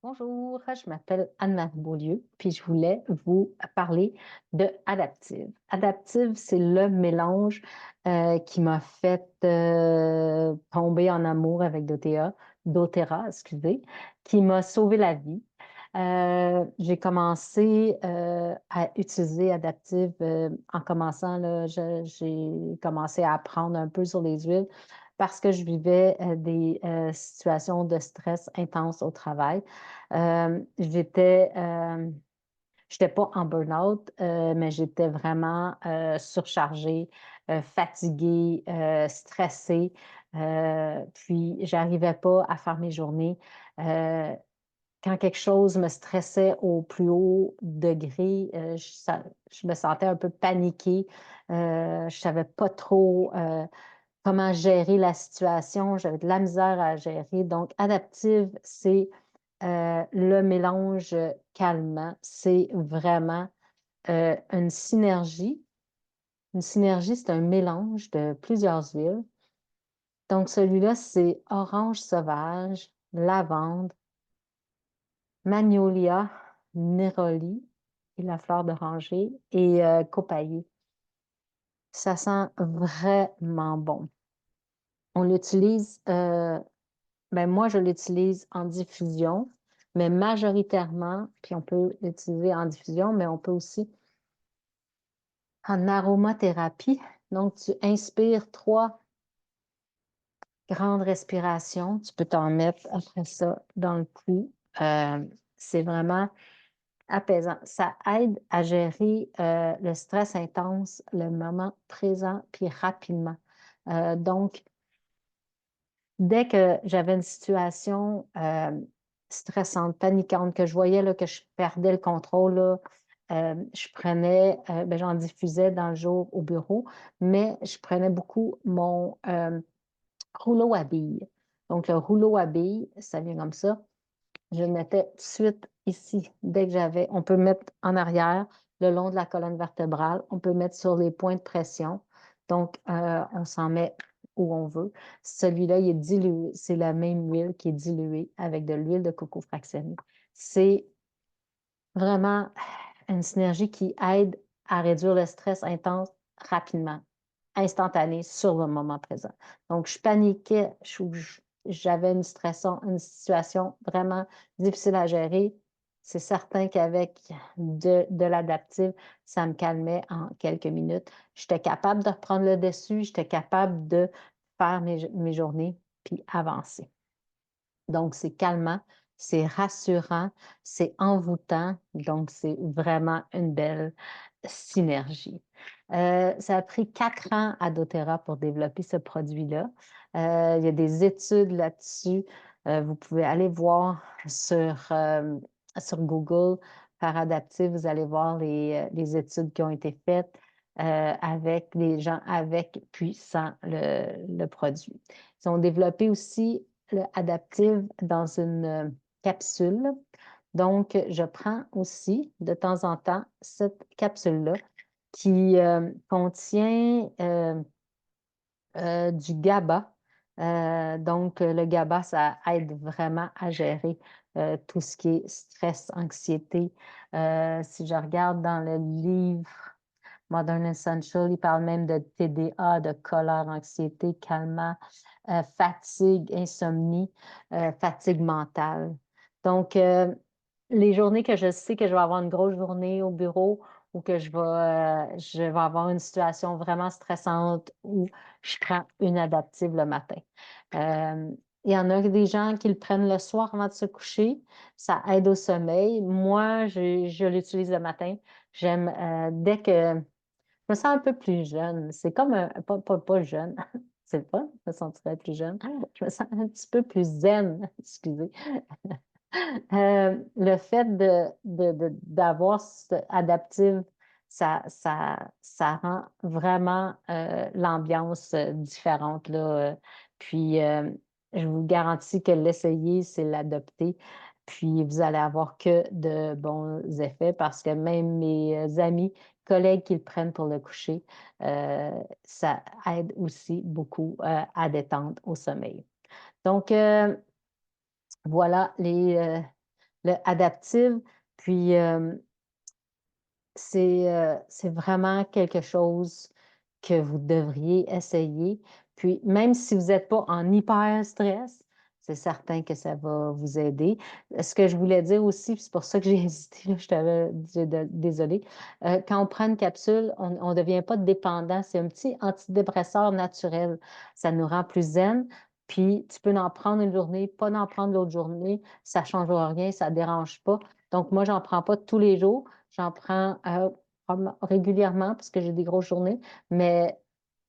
Bonjour, je m'appelle Anne-Marie Beaulieu, puis je voulais vous parler de Adaptive. Adaptive, c'est le mélange qui m'a fait tomber en amour avec doTERRA, excusez, qui m'a sauvé la vie. J'ai commencé à utiliser Adaptive en commençant, là, j'ai commencé à apprendre un peu sur les huiles parce que je vivais des situations de stress intense au travail. J'étais pas en burn-out, mais j'étais vraiment surchargée, fatiguée, stressée. Puis j'arrivais pas à faire mes journées. Euh, Quand quelque chose me stressait au plus haut degré, je me sentais un peu paniquée. Je savais pas trop comment gérer la situation. J'avais de la misère à gérer. Donc, Adaptive, c'est le mélange calmant. C'est vraiment une synergie. Une synergie, c'est un mélange de plusieurs huiles. Donc, celui-là, c'est orange sauvage, lavande, magnolia, néroli et la fleur d'oranger et copaillé. Ça sent vraiment bon. On l'utilise, ben moi, je l'utilise en diffusion, mais majoritairement, puis on peut l'utiliser en diffusion, mais on peut aussi en aromathérapie. Donc, tu inspires 3 grandes respirations. Tu peux t'en mettre après ça dans le cou. C'est vraiment apaisant. Ça aide à gérer le stress intense, le moment présent, puis rapidement. Donc, dès que j'avais une situation stressante, paniquante, que je voyais là, que je perdais le contrôle, là, je prenais, ben, j'en diffusais dans le jour au bureau, mais je prenais beaucoup mon rouleau à billes. Donc, le rouleau à billes, ça vient comme ça. Je le mettais tout de suite ici, dès que j'avais. On peut mettre en arrière, le long de la colonne vertébrale. On peut mettre sur les points de pression. Donc, on s'en met où on veut. Celui-là, il est dilué. C'est la même huile qui est diluée avec de l'huile de coco fractionnée. C'est vraiment une synergie qui aide à réduire le stress intense rapidement, instantané, sur le moment présent. Donc, je paniquais, j'avais une situation vraiment difficile à gérer. C'est certain qu'avec de l'adaptive, ça me calmait en quelques minutes. J'étais capable de reprendre le dessus, j'étais capable de faire mes journées puis avancer. Donc, c'est calmant, c'est rassurant, c'est envoûtant, donc c'est vraiment une belle synergie. Ça a pris 4 ans à doTERRA pour développer ce produit-là. Il y a des études là-dessus. Vous pouvez aller voir sur Google par Adaptive, vous allez voir les études qui ont été faites avec des gens avec puis sans le produit. Ils ont développé aussi le Adaptive dans une capsule. Donc, je prends aussi de temps en temps cette capsule-là qui contient du GABA. Donc, le GABA, ça aide vraiment à gérer tout ce qui est stress, anxiété. Si je regarde dans le livre Modern Essential, il parle même de TDA, de colère, anxiété, calmant, fatigue, insomnie, fatigue mentale. Donc, les journées que je sais que je vais avoir une grosse journée au bureau ou que je vais avoir une situation vraiment stressante où je prends une adaptive le matin. Euh, il y en a des gens qui le prennent le soir avant de se coucher. Ça aide au sommeil. Moi, je l'utilise le matin. J'aime dès que je me sens un peu plus jeune. C'est comme pas jeune. C'est pas, je me sentirais plus jeune. Je me sens un petit peu plus zen, excusez. Le fait d'avoir ce adaptive, ça rend vraiment l'ambiance différente, là. Puis, je vous garantis que l'essayer, c'est l'adopter. Puis, vous allez avoir que de bons effets parce que même mes amis, collègues qui le prennent pour le coucher, ça aide aussi beaucoup à détendre au sommeil. Donc, voilà le adaptive. Puis, c'est vraiment quelque chose que vous devriez essayer. Puis, même si vous n'êtes pas en hyper stress, c'est certain que ça va vous aider. Ce que je voulais dire aussi, puis c'est pour ça que j'ai hésité, là, je t'avais dit, désolée, quand on prend une capsule, on ne devient pas dépendant. C'est un petit antidépresseur naturel. Ça nous rend plus zen. Puis, tu peux en prendre une journée, pas en prendre l'autre journée. Ça ne change rien, ça ne dérange pas. Donc, moi, je n'en prends pas tous les jours. J'en prends régulièrement parce que j'ai des grosses journées, mais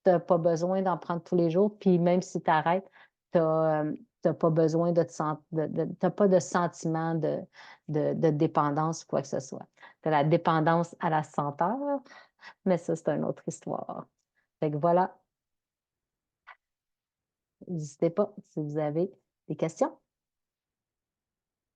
tu n'as pas besoin d'en prendre tous les jours. Puis même si tu arrêtes, tu n'as pas besoin de te t'as pas de sentiment de dépendance ou quoi que ce soit. Tu as la dépendance à la senteur, mais ça, c'est une autre histoire. Fait que voilà, n'hésitez pas si vous avez des questions.